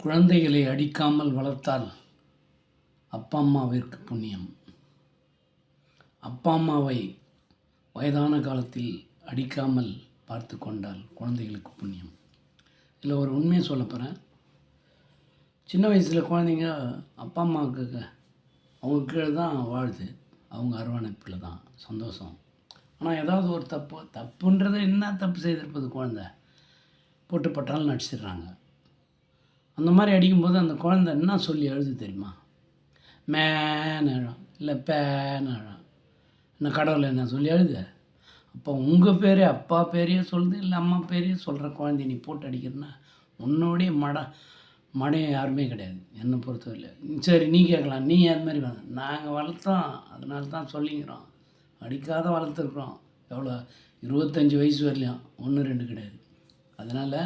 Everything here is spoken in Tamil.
குழந்தைகளை அடிக்காமல் வளர்த்தால் அப்பா அம்மாவிற்கு புண்ணியம். அப்பா அம்மாவை வயதான காலத்தில் அடிக்காமல் பார்த்து கொண்டால் குழந்தைகளுக்கு புண்ணியம். இதில் ஒரு உண்மையை சொல்ல போகிறேன். சின்ன வயசில் குழந்தைங்க அப்பா அம்மாவுக்கு அவங்க கீழே தான் வாழுது, அவங்க அரவணைப்பில் தான் சந்தோஷம். ஆனால் ஏதாவது ஒரு தப்புன்றது என்ன தப்பு செய்திருப்பது, குழந்தை போட்டு பட்டாலும் நடிச்சிடுறாங்க. அந்த மாதிரி அடிக்கும்போது அந்த குழந்தை என்ன சொல்லி அழுது தெரியுமா? மேன்னு அழும், இல்லை பேன்னு அழும். என்ன கடவுளை என்ன சொல்லி அழுது? அப்போ உங்கள் பேரே அப்பா பேரையே சொல்லுது, இல்லை அம்மா பேரையே சொல்கிற குழந்தை நீ போட்டு அடிக்கிறன்னா உன்னோடைய மடையும் யாருமே கிடையாது என்னை பொறுத்தவரையில். சரி, நீ கேட்கலாம், நீ அது மாதிரி வேணும். நாங்கள் வளர்த்தோம், அதனால தான் சொல்லிக்கிறோம். அடிக்காத வளர்த்துருக்குறோம். எவ்வளோ 25 வயசு வரலையும் 1 2 கிடையாது. அதனால்